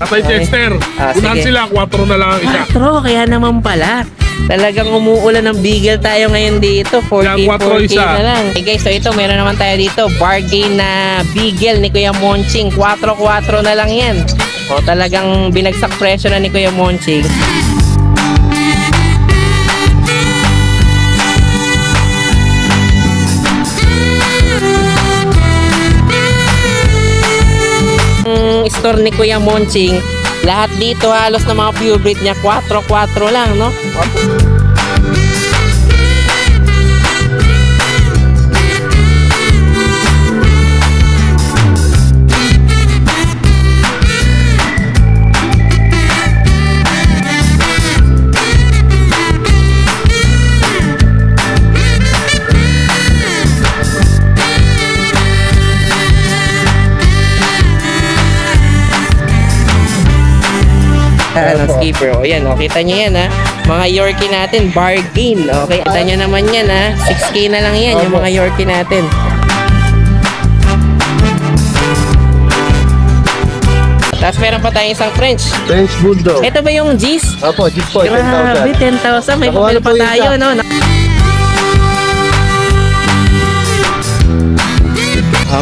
Kay Chester. Unahan sila, 4 na lang ang isa. 4, kaya naman pala. Talagang umuulan ng bigel tayo ngayon dito. 4K na lang. Okay guys, so ito meron naman tayo dito. Bargain na bigel ni Kuya Monching. 4 na lang yan. O talagang binagsak presyo na ni Kuya Monching. Store ni Kuya Monching, lahat dito halos na mga pure breed niya 4 lang, no? Skipper, o yan, o, kita nyo yan, ha, mga Yorkie natin, bargain, okay, kita nyo naman yan, ha, 6K na lang yan, yung mga Yorkie natin. Tapos meron pa tayong isang French Bulldog. Ito ba yung G's? Opo, G's po, 10,000. Grabe, 10,000, may papel pa tayo, no?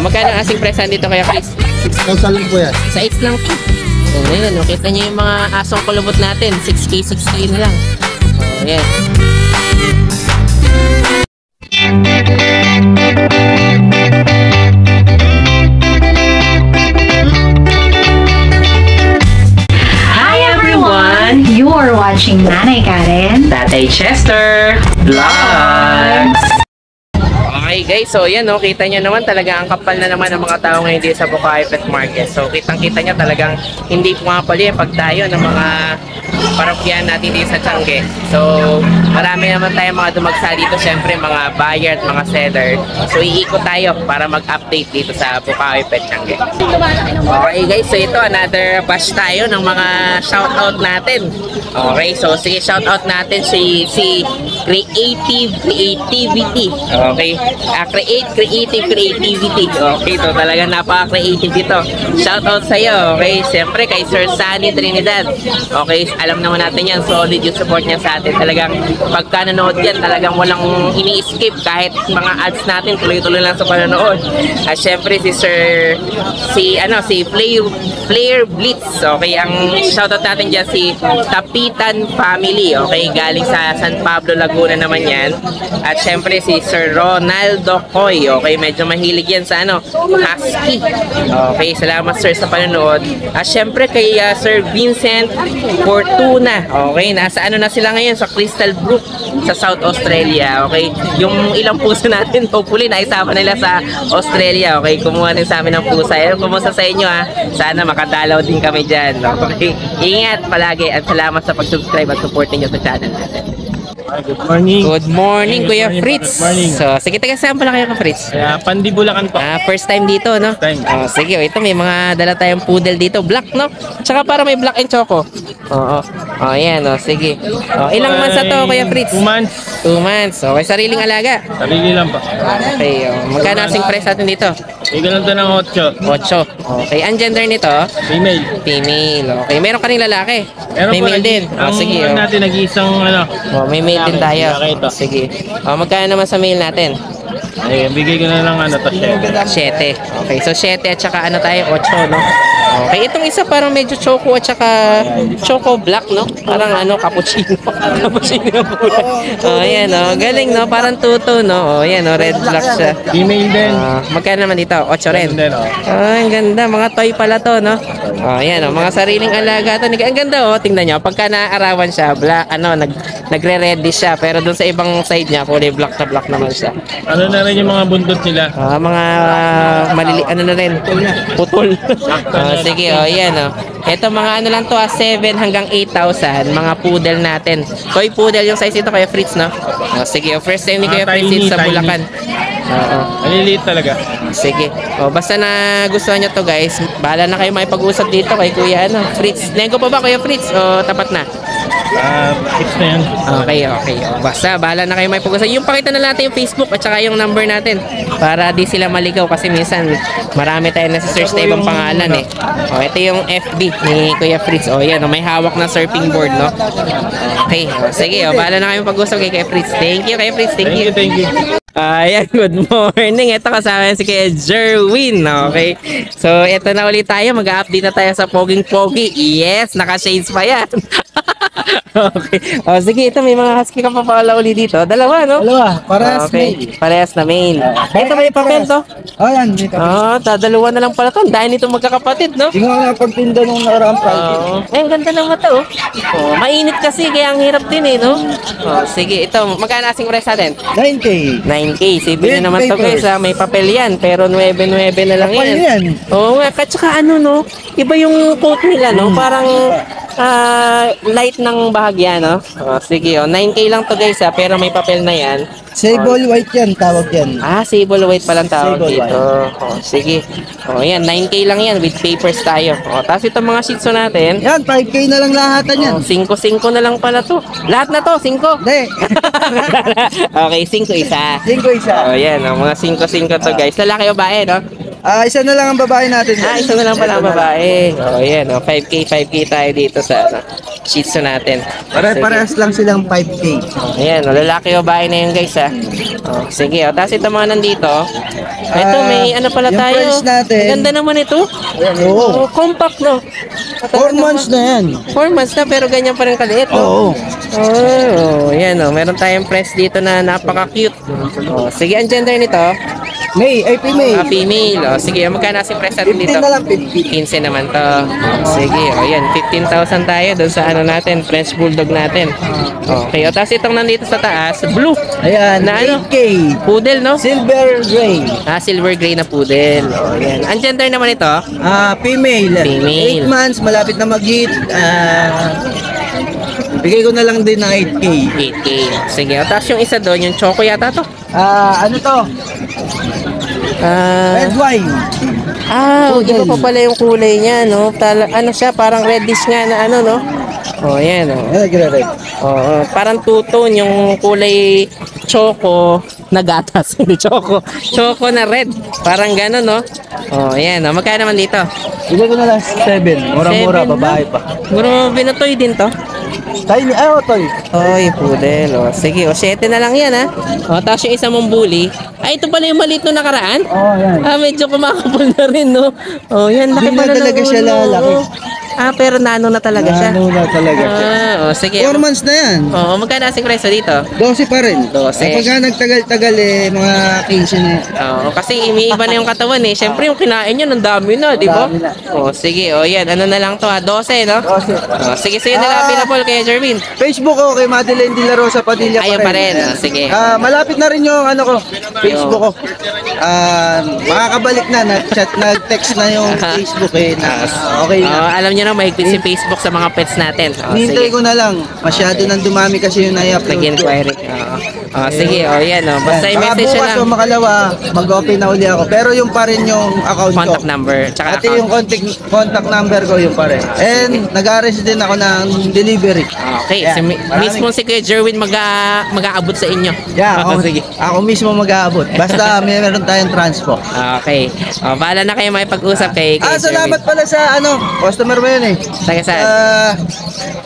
Magkano ang asing present dito kaya, Chris? 6,000 lang po yan. Sa 8 lang po. So, ngayon, nakita nyo yung mga asong kulubot natin. 6K na lang. So, yan. Hi everyone! You are watching Nanay Karen, Tatay Chester Vlogs! Okay guys, so yan, no, kita nyo naman talaga ang kapal na naman ng mga tao ngayon dito sa Bukawi Pet Market. So kitang-kita nyo talagang hindi pumapali pag tayo ng mga parokyan natin dito sa Tiangge. So marami naman tayong mga dumagsa dito, syempre mga buyer at mga seller. So iikot tayo para mag-update dito sa Bukawi Pet Tiangge. Okay guys, so ito another batch tayo ng mga shoutout natin. Okay, so sige, shoutout natin si Creativity. Okay, Creativity. Okay, so talaga napaka-creative dito. Shoutout sa'yo. Okay, siyempre kay Sir Sunny Trinidad. Okay, alam naman natin yan, solid yung support niya sa atin. Talagang pagka nanood yan, talagang walang ini-skip kahit mga ads natin, tuloy-tuloy lang sa panonood. At siyempre si Player Blitz. Okay, ang shoutout natin dyan si Tapitan Family. Okay, galing sa San Pablo, Laguna naman yan. At siyempre si Sir Ronaldo Coy. Okay, medyo mahilig yan sa husky. Okay, salamat sir sa panonood. At syempre kay Sir Vincent Fortuna. Okay, nasa na sila ngayon sa Crystal Brook sa South Australia. Okay, yung ilang puso natin hopefully naisama nila sa Australia. Okay, kumuha din sa amin ng pusa. Kumusta sa inyo, ha? Sana makadalaw din kami dyan. Okay, ingat palagi at salamat sa pag-subscribe at support niyo sa channel natin. Good morning. Good morning, Kuya Fritz. Good morning. So, sige, taga-saan pala kayo, Fritz? Pandi Bulacan po. First time dito, no? First time. Sige, ito may mga dala tayong poodle dito. Black, no? Tsaka para may black and choco. Oo. Ayan, sige. Ilang months na to, Kuya Fritz? 2 months. 2 months. Okay, sariling alaga. Sarili lang po. Okay, magkano asing price natin dito? Ganun to ng 8. 8. Okay, ang gender nito? Female. Female. Okay, meron ka rin lalaki? Meron may po, male din. Sige. natin nag-iisang may male din tayo. Lalaki ito. Sige. Magkano naman sa male natin? Bigay ko na lang to 7. Okay, so 7 at saka tayo 8, no? Okay, itong isa parang medyo choco at saka choco black, no? Parang cappuccino. Cappuccino yung kulay. Ayan, galing, no? Parang tuto, no? Ayan, red black siya. Female din. Magkano naman dito? 8 rin. Ang ganda, mga toy pala to, no? Ayan, mga sariling alaga to. Ang ganda, tingnan nyo. Pagka naaarawan siya, black, nagre-reddish siya. Pero dun sa ibang side niya, kulay black na black naman siya. Ano na rin yung mga bundot nila? Mga na rin, putol. Sige, yan, Ito mga lang to, 7 hanggang 8,000, mga poodle natin. Toy poodle yung size ito, Kuya Fritz, no? Sige, first time ni Kuya Fritz dito sa Bulacan. Maliliit talaga. Sige. Basta na gustuhan nyo to, guys, bahala na kayo makipag-usap dito kay Kuya Fritz. Nego pa ba, Kuya Fritz? O tapat na? Fix na yan. Okay. Basta, bahala na kayo may pag-usap. Yung pakita na natin yung Facebook at saka yung number natin para di sila maligaw kasi minsan marami tayo na search na ibang pangalan eh. O, ito yung FB ni Kuya Fritz. O, yan. O, may hawak na surfing board, no? Okay. O, sige, o, bahala na kayo pag-usap kay Kuya Fritz. Thank you, Kuya Fritz. Thank you. Thank you. Ayan, good morning. Ito kasama si Kuya Jerwin. Okay. So, ito na ulit tayo. Mag-update na tayo sa Poging-Pogi. Yes, naka-shades pa yan. Okay. O, sige, ito may mga husky ka pa pala uli dito. Dalawa, no? Dalawa, parehas Okay. Parehas na main. Ito may papel to. Oh, yan. Dito. Dalawa na lang pala to. Dahil nito magkakapatid, no? Hindi nga pagtinda nung nakaraang Friday. Ang ganda ng mata, oh. Mainit kasi, kaya ang hirap din, eh, no? Sige, ito. Magkano asing price natin? 9K. 9K. Sipin With nyo naman to, guys, papers. ha? May papel yan, pero 9-9 na lang Kapal yan. yan. Oo nga, at saka ano, no? Iba yung coat nila, no? Parang light ng bahagya, no? Sige, 9K lang to, guys, ha? Pero may papel na yan. Sable white yan, tawag yan. Sable white palang tawag Sable dito. Sige. Yan, 9K lang yan with papers tayo. Tapos itong mga shih tzu natin, Yan, 5K na lang lahatan yan. 5-5 na lang pala to. Lahat na to, 5. Hindi. Okay, 5 isa. 5 isa. Yan, mga 5-5 to, guys. Lalaki o bae, no? Isa na lang ang babae natin. Isa na lang pala ang babae. Yan, 5K tayo dito sa shih tzu natin. Pare-parehas lang silang 5K. Ayan, lalaki o bae na yun, guys, ha. Sige, tapos ito mga nandito. Ito, may ano pala yung tayo. French natin. Ganda naman ito. Oo. Compact, no? 4 months na yan. 4 months na, pero ganyan pa rin kaliit, no? Oo. Yan, meron tayong press dito na napaka-cute. Sige, ang gender nito, Female. female. Sige, magkano si press natin 15 dito? na lang, 15. 15 naman to. Sige, yan, 15,000 tayo doon sa ano natin, French Bulldog natin. Okay, tapos itong nandito sa taas, blue. Ayan, Na ano? 8K. Poodle, no? Silver gray. Silver gray na poodle. Yan. Ang gender naman ito, Female. Female. 8 months, malapit na mag-hit. Bigay ko na lang din ng 8K. 8K. Sige, tapos yung isa doon, yung choco yata to. Ano to? Red wine. Iba pa pala yung kulay niya, no? Ano siya, parang reddish nga na ano, no? Yan, Nagre-red. parang two-tone yung kulay choco na gatas. Hindi choco. Choco na red. Parang gano'n, no? Yan, magkano naman dito? Bigay ko na lang 7. Mura-mura, 7, no? babae pa. Mura binatoy din to. Tiny, toy. Oy, poodle. Sige, 7 na lang yan, ha? Tapos yung isa mong bully. Ito pala yung maliit nung nakaraan? Yan. Medyo kumakapal na rin, no? Yan, laki Hindi na pala ng talaga siya ulo. lalaki. Pero nano na talaga siya. Ano na talaga siya. Sige. 4 months na yan. Magkano asing presyo dito? 12 pa rin. 12. Kapag nagtagal-tagal mga 15 na yan. Kasi umiiba na yung katawan eh. Siyempre yung kinain nyo, ang dami na, di ba? Dami na. Sige, yan. Ano na lang to, 12, no? Sige, sa'yo na lang available kay Jervin. Facebook ko kay Madeline De La Rosa Padilla Ayun pa rin. Sige. Malapit na rin yung ko, Facebook ko. Makakabalik na, nag-chat, nag-text na yung Facebook eh. Okay na. Alam nyo na, mahigpit si Facebook sa mga pets natin. Hinintay ko na lang. Masyado nang dumami kasi yung na-upload. Nag-inquiry. Sige, yan. Basta i-message bukas lang. o makalawa, mag-open na uli ako. Pero yung pa rin yung account ko. Contact number. Tsaka Pati yung contact number ko yung pa rin. And nag-arrange din ako ng delivery. Okay, Yan. mismo si Kuya Jerwin mag-aabot sa inyo. Yeah, Sige. ako mismo mag-aabot. Basta meron tayong transpo. Okay. Bahala na kayo makipag-usap kay Kuya Salamat pala sa customer mo yun eh. Taga saan?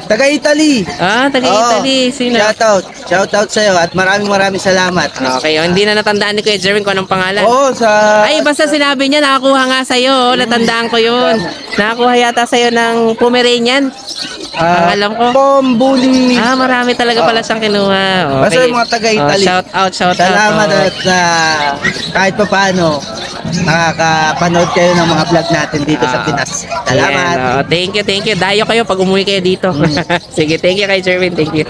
Taga Italy. Taga-Italy. Sino? Shoutout sa'yo at maraming salamat. Okay, hindi na natandaan ni Kuya Jerwin kung anong pangalan. Sa... Ay, basta sinabi niya, nakakuha nga sa'yo. Natandaan ko yun. Nakakuha yata sa'yo ng Pomeranian. Ang alam ko. Pombuli. Marami talaga pala siyang kinuha. Okay. Basta yung mga taga-Italy. Shout out. Salamat at kahit pa paano nakakapanood kayo ng mga vlog natin dito sa Pinas. Salamat. Thank you. Dayo kayo pag umuwi kayo dito. Sige, thank you kay Jerwin. Thank you.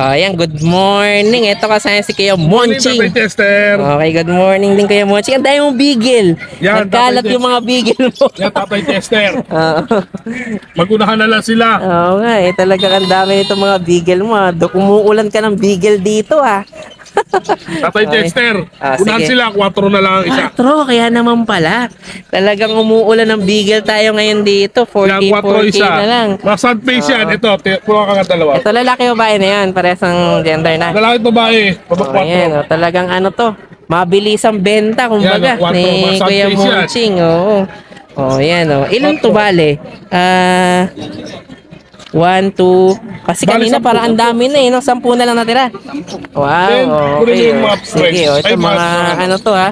Ayan, good morning. Ito kasama si Kuya Monching. Tatay Tester. Okay, good morning din Kuya Monching. Ang dami mong bigil. Yan, Nagkalat Tatay yung mga bigil mo. Yan, Tatay Tester. Magunahan na lang sila. Oo nga, talaga ang dami itong mga bigil mo. Umuulan ka ng bigil dito, Tatay Chester, unahan sige. sila, 4 na lang ang isa. 4, kaya naman pala. Talagang umuulan ng bigel tayo ngayon dito. 40, Yan, 4 4K isa. na lang. Mga sun face yan. Ito, puno ka nga dalawa. Ito lalaki o babae na yan, parehas ng gender na. Lalaki at babae, baba Oh, ayan, 4. talagang ano to, mabilis ang benta, kumbaga, Yan, oh, 4, ni mga Kuya sunfish yan. Monching, oo. Oh, yan, oh. Ilan to 4. bale? 1, 2, kasi Bale, kanina 10. parang ang dami na eh, no? 10 na lang natira. Wow, Then, kunin okay. yung mga Oh. Sige, fresh. oh, ito Ay, mga ano to ha,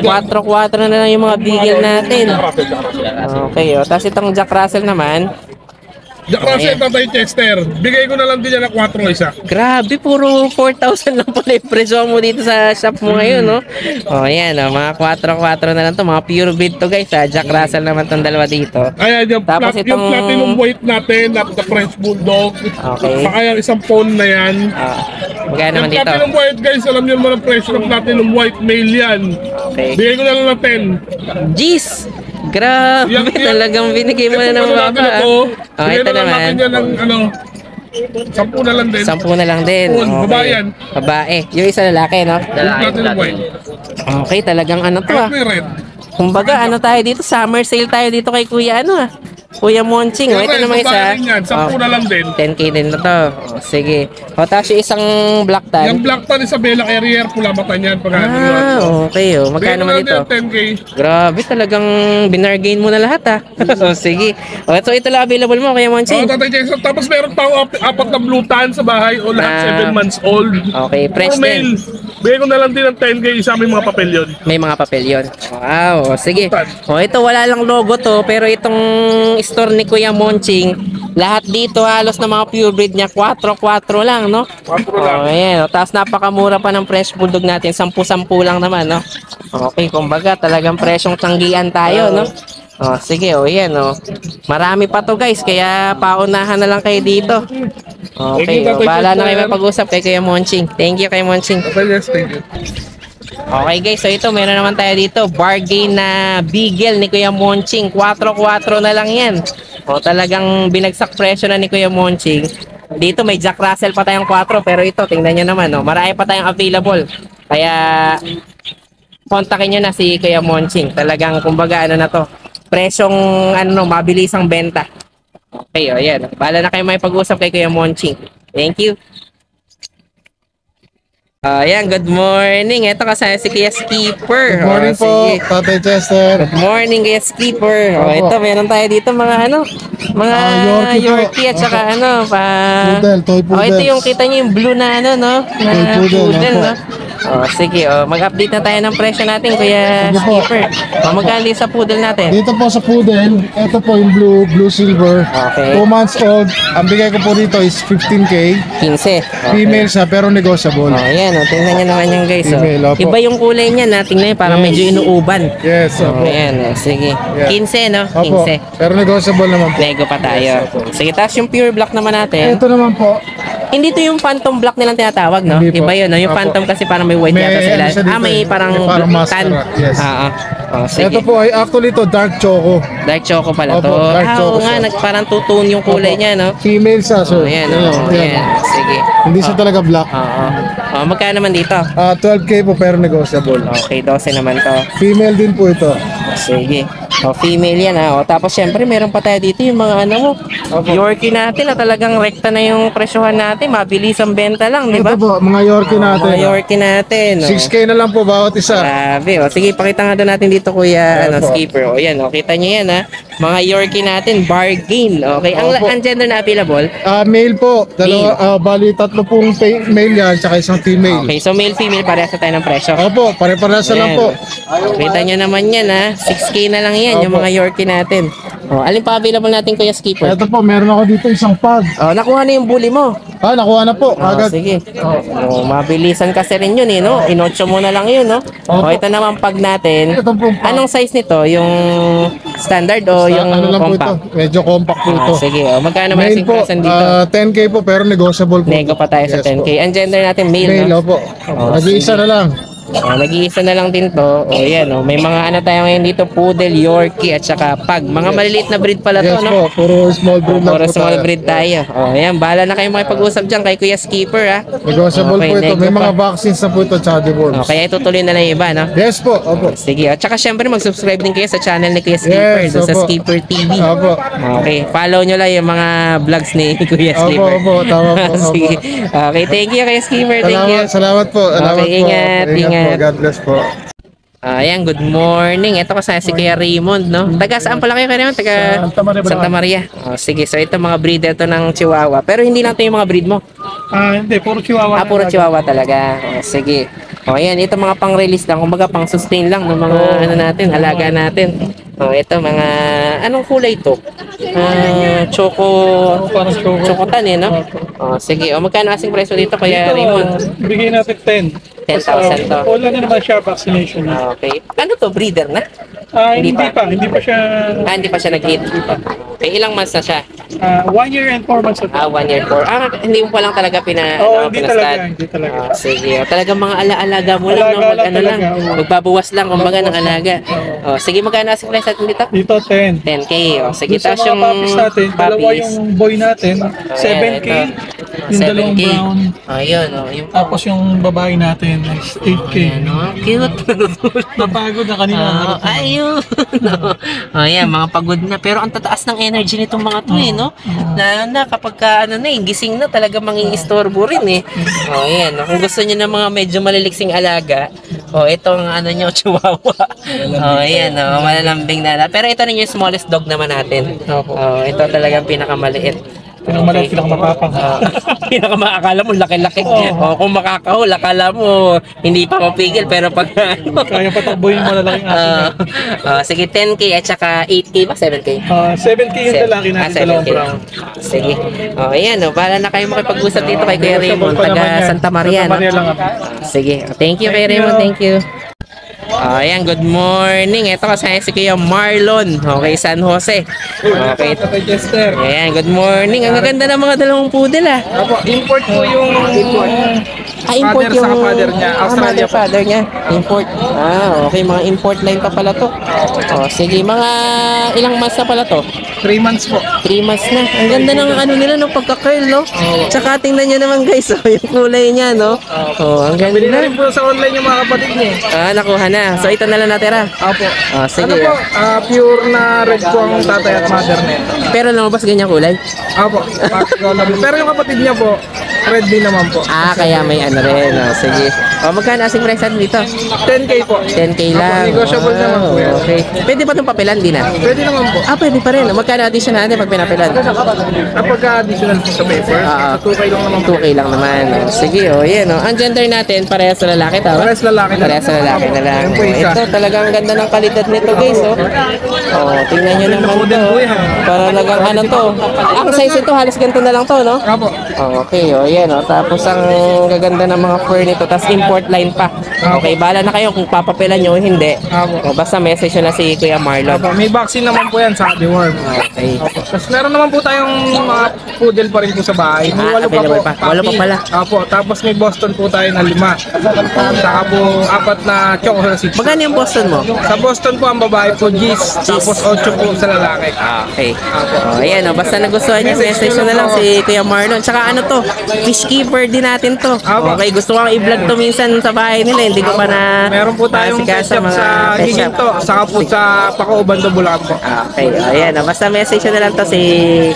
4-4 na lang yung mga bigel natin. Okay, oh. Tapos itong Jack Russell naman, Jack Russell, Tatay Chester, bigay ko na lang din yan ng 4 isa. grabe, puro 4,000 lang pala yung presyo mo dito sa shop mo ngayon, no? Oh, yan, oh, mga 4-4 na lang to, mga pure breed to guys, ha? Jack Russell naman tong dalawa dito. Ayan, yung, Tapos yung itong- platinum white natin, at the French Bulldog. Okay. Saka yung isang phone na yan. Magkano naman Yung dito? platinum white guys, alam niyo naman ang presyo ng platinum white, male yan. Okay. Bigay ko na lang ng 10. Jeez! Grabe, Yan, talagang binigay mo na ng Ito, mapa. ito. Oh, Bigay ito na lang naman. natin yan ng 10 na lang din. 10 na lang din. Phone, babae yan. Babae. Yung isa lalaki, no? Yung platinum white. Okay, talagang ano to Kahit ah. may red. Kumbaga, ano tayo dito? Summer sale tayo dito kay Kuya, ano ah. Kuya Monching. Oh, ito Yung naman red, babae isa. rin yan. 10 na lang din. 10K din na to. Oh, sige. O, tapos yung isang black tan. Yung black tan Isabela Carrier, pula mata niyan. Pag Okay. Oh. Magkano naman dito? 10K. Grabe, talagang binargain mo na lahat ah. O, sige. O, ito lang available mo, Kuya Oo, Monching. Tatay Jason. Tapos meron tao 4 na blue tan sa bahay. O lahat 7 months old. Okay, fresh Puro male. din. Bigay ko na lang din ng 10K. Isa may mga papel yun. May mga papel yun. Wow, o, sige. O, ito wala lang logo to, pero itong store ni Kuya Monching, lahat dito halos na mga pure breed niya, 4-4 lang, no? 4 lang. O, ayan. O, tapos napakamura pa ng French Bulldog natin, 10-10 lang naman, no? Okay, kumbaga talagang presyong tanggian tayo, no? O, sige, o, yan, o. Marami pa to, guys, kaya paunahan na lang kayo dito. Okay, o, bahala na kayo mag-usap kay Kuya Monching. Thank you, kay Monching. Tatay Jason, thank you. Okay guys, so ito meron naman tayo dito, bargain na bigel ni Kuya Monching, 4-4 na lang yan. O talagang binagsak presyo na ni Kuya Monching. Dito may Jack Russell pa tayong 4, pero ito tingnan nyo naman, no, marami pa tayong available. Kaya kontakin nyo na si Kuya Monching. Talagang kumbaga ano na to, presyong ano no, mabilis ang benta. Okay, o yan. Bahala na kayo may pag-usap kay Kuya Monching. Thank you. Ayan, good morning. Ito kasama si Kuya Skipper. Good morning po, Sige. Tatay Chester. Good morning, Kuya Skipper. Opo. Ito, meron tayo dito mga ano, mga Yorkie po. Yorkie at saka ano, pa... Poodle, toy poodles. ito yung kita nyo yung blue na ano, no? Na Toy poodle, poodle, opo. no? Sige, mag-update na tayo ng presyo natin, Kuya Sige po. Skipper. Magkano din sa poodle natin? Dito po sa poodle, ito po yung blue silver. Okay. 2 months old. Ang bigay ko po dito is 15K. 15. Female siya pero negotiable. Ayan, tingnan nyo naman yung guys. Female, opo. Iba yung kulay niya, tingnan nyo, parang Yes. medyo inuuban. Yes, opo. Ayan, sige. Yeah. 15, no? Opo. 15. Pero negotiable naman po. Lego pa tayo. Sige, tapos yung pure black naman natin. Ito naman po. Hindi to yung phantom black nilang tinatawag, no? Hindi po. Iba yun, no? Yung Opo. phantom kasi parang may white May yata sila. ano siya dito May eh. parang May parang tan. mascara. Yes. Sige. Ito po ay actually to dark choco. Dark choco pala to. Opo, dark choco Oo nga, siya. parang two-tone yung kulay Opo. niya, no? Female siya, sir. Ayan, Ayan. ayan. Sige. Hindi siya talaga black. Oo. Magkano naman dito? 12K po pero negotiable. Okay, 12 naman to. Female din po ito. Sige. Female yan ha. Tapos syempre meron pa tayo dito yung mga ano mo. Yorkie natin na talagang rekta na yung presyohan natin. Mabilis ang benta lang, di ba? Ito po, mga Yorkie natin. Mga Yorkie natin. 6K na lang po bawat isa. Grabe. Sige, pakita nga doon natin dito, Kuya Opo. Skipper. Yan, kita nyo yan ha. Mga Yorkie natin, bargain. Okay, Opo. ang gender na available. Male po. Dalawa, bali tatlo pong male yan, tsaka isang female. Okay, so male, female, parehas na tayo ng presyo. Opo, pare-parehas na lang Ayan. po. Kita nyo naman yan ha. 6K na lang yan, yung Opo. mga Yorkie natin. Alin pa available natin, Kuya Skipper? Ito po, meron ako dito isang pag. Nakuha na yung bully mo. Nakuha na po. Agad. Sige. Mabilisan kasi rin yun eh, no? Inotso mo na lang yun, no? Ito naman pag natin. Ito po pag. Anong size nito? Yung standard o yung ano lang po ito? compact? Medyo compact po ito. Sige. Magkano Male masing po, present dito? 10K po pero negotiable po. Nego pa tayo sa Yes 10K. po. Ang gender natin, male, Male, no? opo. Nag-iisa na lang. Nag-iisa na lang din to. O yan, may mga ano tayo ngayon dito, Poodle, Yorkie, at saka Pug. Mga maliliit na breed pala to, Yes no? po, puro small breed lang Puro po small tayo. breed tayo. O yan, bahala na kayo makipag-usap dyan kay Kuya Skipper, ha? Negotiable Okay, po ito. May nego mga pa. vaccines na po ito, tsaka deworms. O, kaya itutuloy na lang yung iba, no? Yes po, opo. Sige, at saka syempre mag-subscribe din kayo sa channel ni Kuya Skipper, Yes, doon sa opo. Skipper TV. Opo. Okay, follow nyo lang yung mga vlogs ni Kuya Opo, Skipper. opo, tama po, opo. Sige. Okay, thank you Kuya Skipper, thank you. Salamat po. Salamat Okay, po. ingat, ingat. po. God bless po. Ayan, good morning. Ito kasama si Kuya Raymond, no? Taga saan pala kayo, Kuya Raymond? Taga Santa Maria. Oh, sige, so ito mga breeder to ng Chihuahua. Pero hindi lang ito yung mga breed mo. Hindi, puro chihuahua. Puro Chihuahua talaga. Oh, sige. O, ayan, ito mga pang-release lang. Kumbaga, pang-sustain lang ng mga ano natin, alaga natin. O, ito mga, anong kulay to? Parang choco. Chocotan eh, no? O, sige. O, magkano asing presyo dito, Kuya Raymond? Bigay natin 10. 10,000 to. Wala na naman siya vaccination. Okay. Ano to? Breeder na? Hindi pa siya Hindi pa siya nag-hit. Okay, ilang months na siya? 1 year and 4 months ago. 1 year 4. Hindi mo pa lang talaga Hindi talaga, hindi talaga. Sige. Talagang mga alaga mo lang, no? Alaga lang Ano lang. talaga, oo. Magbabawas lang, kumbaga, ng alaga. Sige, magkano asing price natin dito? Dito 10. 10K. Sige, Sa tapos mga yung puppies natin, dalawa puppies. yung boy natin, 7K. Ayan, Yung dalawang 7K. brown. Ayun, yung Tapos yung babae natin is 8K. ano, cute. Napagod na kanina. Ayun. Ayan, mga pagod na. Pero ang tataas ng energy nitong mga to eh, no? Na kapag ano na gising na, talaga mangingistorbo rin eh. Ayan, kung gusto niyo ng mga medyo maliliksing alaga, itong ano nyo, Chihuahua. Ayan, malalambing na. Pero ito rin yung smallest dog naman natin. Ito talagang pinakamaliit. Pinakamalaki, pinakamapapang. Pinakamakakala mo, laki-laki. Kung makakahul, akala mo, hindi pa mapigil. Pero pag Kaya patakbo yung malalaking atin. sige, 10K at saka 8K ba? 7K? 7K yung lalaki natin, dalawang 7K. brown. Sige. Ayan, bahala na kayo makipag-usap dito kay Kuya Raymond, taga Santa Maria, no? Santa Maria lang ako. Sige. Thank you, Kuya Raymond. Thank you. Ayan, good morning. Ito kasama si Kuya Marlon. Okay, San Jose. Okay. Chester. Ayan, good morning. Ang gaganda ng mga dalawang poodle, ah. Import po yung Import Father sa father niya, Australia mother, father niya. Import. Okay, mga import line pa pala to. Sige, mga ilang months na pala to? 3 months po. 3 months na. Ang ganda ng ano nila, no, pagka-curl, no? Tsaka tingnan nyo naman, guys, yung kulay niya, no? Ang ganda. Bili na rin po sa online yung mga kapatid niya. Nakuha na. So, ito na lang natira. Opo. Sige. Ano po, pure na red po ang tatay at mother niya. Pero lumabas ganyan kulay? Opo. Pero yung kapatid niya po, red din naman po. Kaya may ano rin. Sige. Magkano asing price natin dito? 10K po. 10K lang. Negotiable naman po yan. Okay. Pwede pa itong papilan, di na? Pwede naman po. Pwede pa rin. Magkano addition natin pag pinapilan? Kapag additional po sa paper, 2K lang naman po. 2K lang naman. Sige, yan. Ang gender natin, parehas sa lalaki, tama? Parehas lalaki na. Parehas sa lalaki na lang. Yan po isa. Ito, talagang ganda ng kalidad nito, guys. Tingnan nyo naman to. Para talagang ano to. Ang size ito, halos ganito na lang to, no? Opo. Okay, yan. Tapos ang gaganda ng mga fur nito, tapos import line pa. Okay, bahala na kayo kung papapilan nyo o hindi. Basta message nyo na si Kuya Marlon. Opo. May vaccine naman po yan sa deworm. Okay. Tapos meron naman po tayong mga poodle pa rin po sa bahay. May walo pa po. Available pa. Walo pa pala. Opo. Tapos may Boston po tayo na 5. Saka po 4 na choco sa 6. Magkano yung Boston mo? Sa Boston po ang babae po G's. Tapos 8 po sa lalaki. Okay. Ayan, basta nagustuhan nyo, message nyo na lang si Kuya Marlon. Tsaka ano to, fish keeper din natin to. Okay, gusto ko i-vlog to minsan sa bahay nila. Hindi ko pa na Meron po tayong pet shop sa Giginto. Saka po sa Pacauban do Bulacan po. Okay, ayan. Basta message nyo na lang to si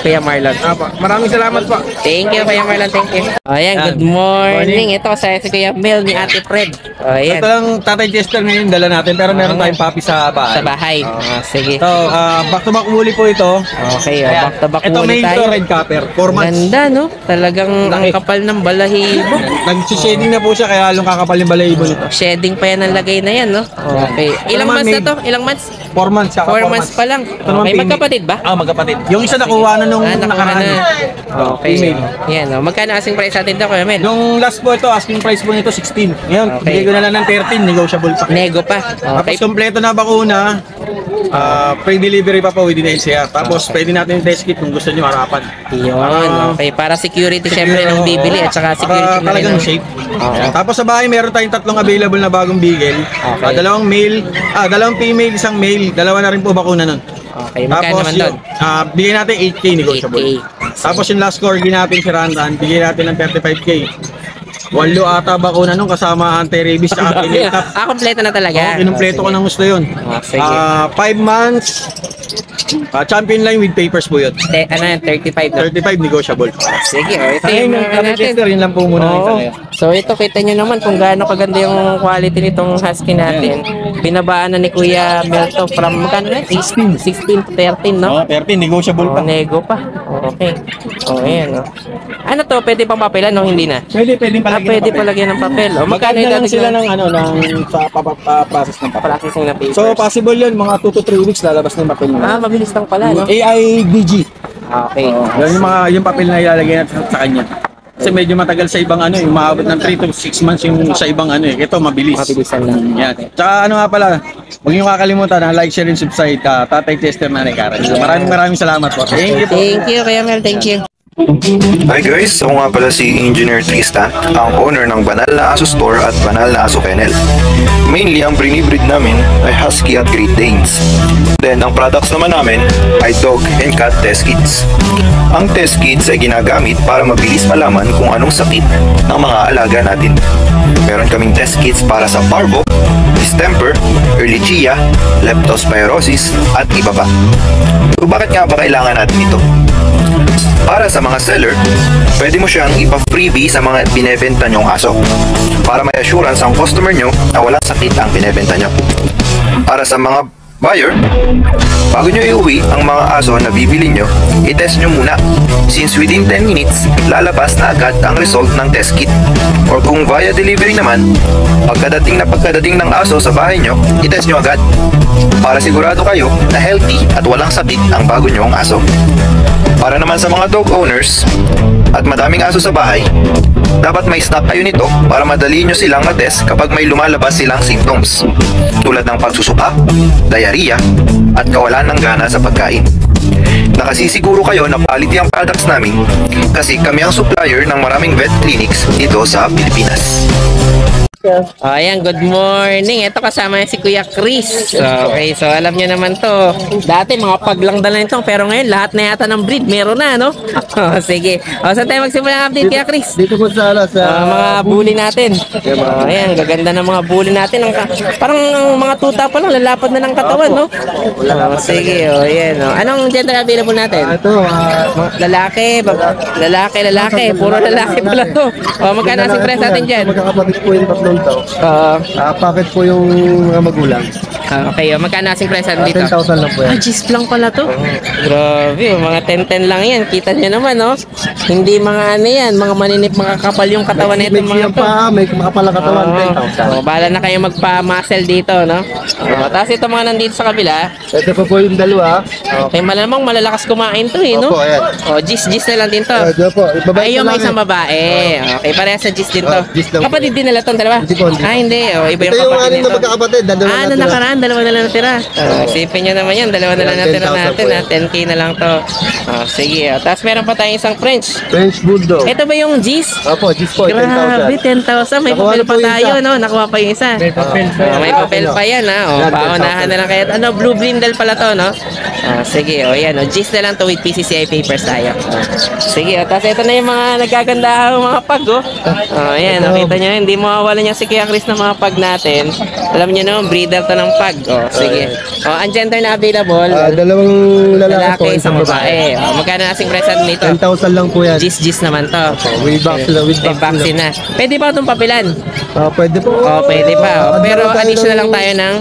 Kuya Marlon. Opo. Maraming salamat po. Thank you, Kuya Marlon. Thank you. Ayan, good morning. Ito sa si Kuya Mel ni Ate Fred. Ayan, Ito lang Tatay Chester ngayon dala natin pero meron tayong puppy sa bahay. sa bahay. Sige. Ito, back to back uli po ito. Okay, back to back Ito muna main tayo. to red copper, 4 months. Ganda, no? Talagang ang kapal ng balahibo. Nag-shading na po siya kaya halong kakapal yung balayibo nito. Shedding pa yan ang lagay na yan, no? Okay. Ilang months na to? Ilang months? 4 months siya. 4 months pa lang. naman Okay, female. magkapatid ba? Magkapatid. Yung isa nakuha na nung Nakuha nakaraan. na. Okay. Female. Yan, no? Magkano asing price natin to, Kuya Mel? Yung last po ito, asking price po nito 16. Ngayon, Okay. bigay ko na lang ng 13, negotiable pa. Nego pa. Tapos Okay. kompleto na bakuna, Free delivery pa po within NCR. Tapos pwede natin test kit kung gusto niyo harapan. Yun, okay. Para security syempre ng bibili at saka security na rin. Talagang ng- safe. Oo. Tapos sa bahay meron tayong 3 available na bagong bigel. Okay. Dalawang female, isang male. Dalawa na rin po bakuna nun. Okay, magkano naman doon? Bigay natin 8K negotiable. 8K. Tapos yung last corgi natin si Randan, bigay natin ng 35K. 8 ata bakuna nun kasama anti-rabies at initap. Kompleto na talaga. Kinumpleto ko ng gusto yun. Sige. 5 months, champion line with papers po yun. Ano yan, 35 na. 35 negotiable. Sige, ito Ayun yung yung mga natin. tester, yun lang po muna. Oo. So ito, kita nyo naman kung gaano kaganda yung quality nitong husky natin. Binabaan na ni Kuya Melto from, magkano na? 16 to 13, no? 13, negotiable Oh, nego pa. Okay. Oh, ayan, oh. Ano to, pwede pang papelan, no? Hindi na. Pwede Pwede palagyan ng papel. O, magkano Magkano lang idadagdag sila na? ng sa process ng papel. Processing na papers. So possible yun, mga 2 to 3 weeks lalabas na yung papel nila. mabilis lang pala, no? AIDG. Okay. Yan yung papel na ilalagay natin sa kanya. Kasi medyo matagal sa ibang yung maabot ng 3 to 6 months yung sa ibang Ito mabilis. Mabilisan lang. Yan. Tsaka nga pala, huwag niyo kakalimutan na like, share, and subscribe Tatay Tester na Karen. So, maraming salamat po. Thank you po. Thank you, Kuya Mel. Thank you. Hi guys, ako nga pala si Engineer Tristan, ang owner ng Banal na Aso Store at Banal na Aso Kennel. Mainly, ang binibreed namin ay Husky at Great Danes. Then, ang products naman namin ay Dog and Cat Test Kits. Ang test kits ay ginagamit para mabilis malaman kung anong sakit ng mga alaga natin. Meron kaming test kits para sa parvo, distemper, ehrlichia, leptospirosis, at iba pa. So, bakit nga ba kailangan natin ito? Para sa mga seller, pwede mo siyang ipa-freebie sa mga binebenta nyong aso para may assurance ang customer nyo na walang sakit ang binebenta nyo. Para sa mga buyer, bago nyo iuwi ang mga aso na bibili nyo, i-test nyo muna since within 10 minutes, lalabas na agad ang result ng test kit. Or kung via delivery naman, pagkadating ng aso sa bahay nyo, i-test nyo agad para sigurado kayo na healthy at walang sakit ang bago nyong aso. Para naman sa mga dog owners at madaming aso sa bahay, dapat may stock kayo nito para madali nyo silang ma-test kapag may lumalabas silang symptoms tulad ng pagsusuka, diarrhea, at kawalan ng gana sa pagkain. Nakasisiguro kayo na quality ang products namin kasi kami ang supplier ng maraming vet clinics dito sa Pilipinas. Ayan, good morning. Ito kasama si Kuya Chris. Okay, so alam nyo naman to. Dati mga paglang dala nito, pero ngayon lahat na yata ng breed meron na, no? Sige. Saan tayo magsimula ng update, Kuya Chris? Dito po sa Mga bully natin. Ayan, gaganda ng mga bully natin. Parang mga tuta pa lang, lalapad na ng katawan, no? Sige, ayan. Anong gender available natin? ito, Lalaki, lalaki. Puro lalaki pala to. Magkano ang price natin dyan? magkakapatid po yung tatlong to. Packet po yung mga magulang. Okay, magkano asing price natin dito? 10,000 lang po yan. Gis lang pala to. Grabe, mga 10-10 lang yan. Kita nyo naman, no? Hindi mga ano yan, mga maninip, mga kapal yung katawan na itong mga to. May makapal na katawan, 10,000. Bahala na kayo magpa-muscle dito, no? Tapos ito mga nandito sa kabila. Ito po po yung dalawa. Okay, malamang malalakas kumain to, eh, no? Opo, ayan. Gis na lang din to. Ito po, babae Ay, yung po may lang isang yan. babae. Okay, parehas sa gis din to. Gis lang po. Kapatid din nila tong dalawa? Hindi po, hindi. Hindi. Iba Ito yung yung kapatid aning na nito. magkakapatid. Dalawa Ano natin. nakaraan? Dalawa na lang natira. Isipin nyo naman yan. Dalawa na lang natira 10,000 natin. po yan. 10K na lang to. Sige. Tapos meron pa tayong isang French. French Bulldog. Ito ba yung G's? Opo, Gis po, Grabe, 10,000. 10,000. May Nakuha papel na pa po yung tayo, isa. no? Nakuha pa yung isa. May papel pa yan, ha? Yan, Paunahan na lang kayo. Ano, blue brindle pala to, no? Sige, yan. G's na lang to with PCCI papers tayo. Sige, tapos ito na yung mga nagkaganda mga pag, oh. Ayan, nakita nyo, hindi mawawalan yung si Kuya Chris na mga pag natin. Alam nyo naman, breeder to ng pag. Sige. Ang gender na available, Dalawang lalaki po, lalaki, isang babae. Magkano na asing price natin dito? 10,000 lang po yan. Gis naman to. With vaccine, with May vaccine na. Pwede pa itong papilan? Pwede po. Pwede pa. Pero additional lang tayo ng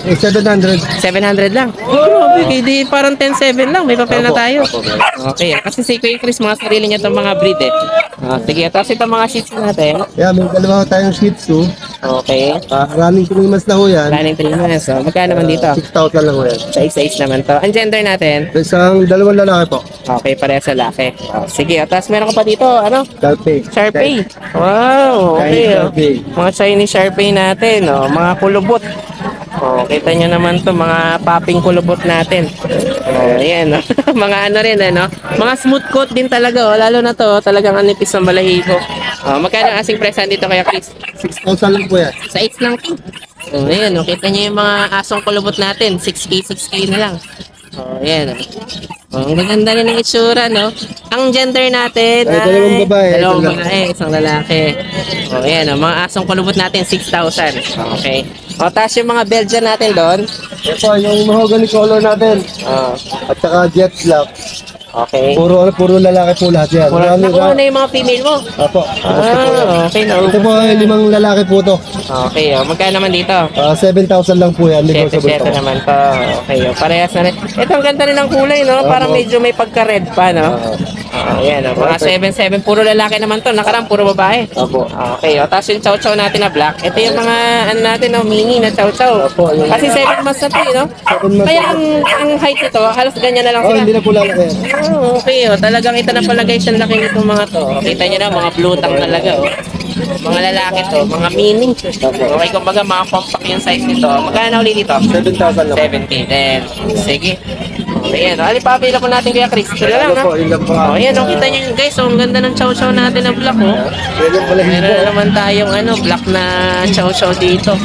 700. 700 lang. Grabe, hindi parang 10-7 lang. May papel na tayo. Okay. Kasi si Kuya Chris, mga sarili niya itong mga breed eh. Sige, tapos itong mga sheets natin. Yeah, may dalawa tayong Shih Tzu. Okay. Running 3 months na ho yan. Planning 3 months. So, magkano naman dito? 6,000 lang ho yan. Size naman to. Ang gender natin? Dalawang lalaki po. Okay, pareha sa laki. Sige, tapos meron ka pa dito, ano? Sharpei. Sharpei. Wow, okay. Chinese Sharpei. Mga Chinese Sharpei natin, mga kulubot. Oh, kita nyo naman to mga popping kulubot natin. Oh, ayan. Oh. Mga ano rin, ano? Mga smooth coat din talaga, oh. Lalo na to, talagang anipis ng balahibo. Oh, magkano ang asing presyo dito kaya Chris? 6,000 lang po yan. Sa 8 lang to. Oh, ayan, oh. Kita nyo yung mga asong kulubot natin. 6K na lang. Oh, ayan. Oh, ang ganda rin ng itsura, no? Ang gender natin ay dalawang babae, dalawang isang babae, isang lalaki. Oh, ayan, oh, mga asong kulubot natin, 6,000. Okay. O, tapos yung mga Belgian natin doon. Ito, yung mahogany color natin. Oh, At saka jet black. okay. Puro lalaki po lahat yan. Nakuha na yung mga female mo. Apo. Okay na. Ito po ay 5 lalaki po to. Okay, oh. Magkano naman dito? 7,000 lang po yan. Negotiable 7 po. naman to. Okay, oh. Parehas na rin. Ito, ang ganda rin ng kulay, no? Parang medyo may pagka-red pa, no? Ayan, oh. Mga 7-7. Puro lalaki naman to. Nakarang puro babae. Apo. Okay, oh. Tapos yung chow-chow natin na black. Ito yung mga, ano natin, no? Mini na chow-chow. Kasi 7 months na to, no? 7 months Kaya na. ang height nito, halos ganyan na lang Oh, sila. hindi na po lalaki yan. Oh, okay, oh. Talagang ito na pala guys, ang laki nitong mga to. Kita nyo na, mga blue tank talaga, oh. Mga lalaki to, mga mini. Okay, kumbaga mga compact yung size nito. Magkano ulit dito? 7,000 lang. 7K din. Sige. Ayan, oh. Alin pa available natin kaya Chris? Ito lang, no? Yun lang po. Oh, ayan, oh. Kita nyo guys, oh. Ang ganda ng chow-chow natin na black, oh. Meron na naman tayong ano, black na chow-chow dito.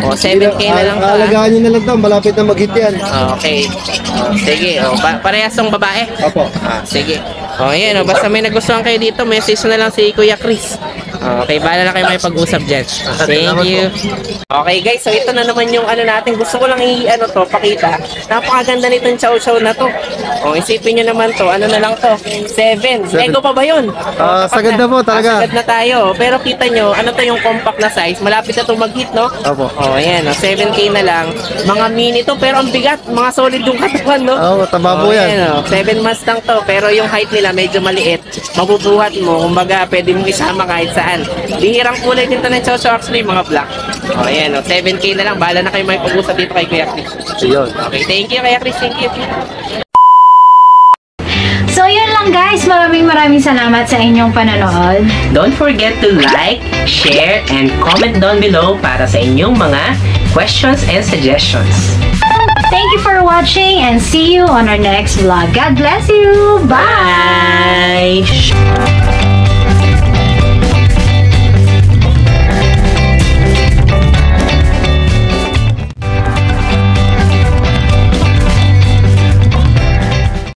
Oh, 7K na lang to, ah. Alagaan nyo na lang to. Malapit na mag-hit yan. Okay. Oh, sige. Oh, parehas tong babae. Apo. Sige. O, ayan o. Basta may nagustuhan kayo dito, message na lang si Kuya Chris. Okay, bahala na kayo may pag-usap dyan. Thank you. Okay guys, so ito na naman yung ano natin. Gusto ko lang pakita. Napakaganda nitong chow-chow na to. O, isipin nyo naman to. Ano na lang to? 7. Ego pa ba yun? Sagad na po talaga. Sagad na tayo. Pero kita nyo, ano to yung compact na size? Malapit na itong mag-hit, no? Apo. O, ayan o. 7K na lang. Mga mini to, pero ang bigat. Mga solid yung katawan, no? Oo, taba po yan. Ayan, 7 months lang to, pero yung height nila medyo maliit. Mabubuhat mo, kumbaga pwede mong isama kahit saan. Bihirang kulay din to ng chow-chow actually, mga black. O, ayan o. 7K na lang. Bahala na kayo may pag-usap dito kay Kuya Chris. Yun. Okay, thank you Kuya Chris. Thank you. So yun lang guys, maraming salamat sa inyong panonood. Don't forget to like, share, and comment down below para sa inyong mga questions and suggestions. Thank you for watching and see you on our next vlog. God bless you. Bye! Bye!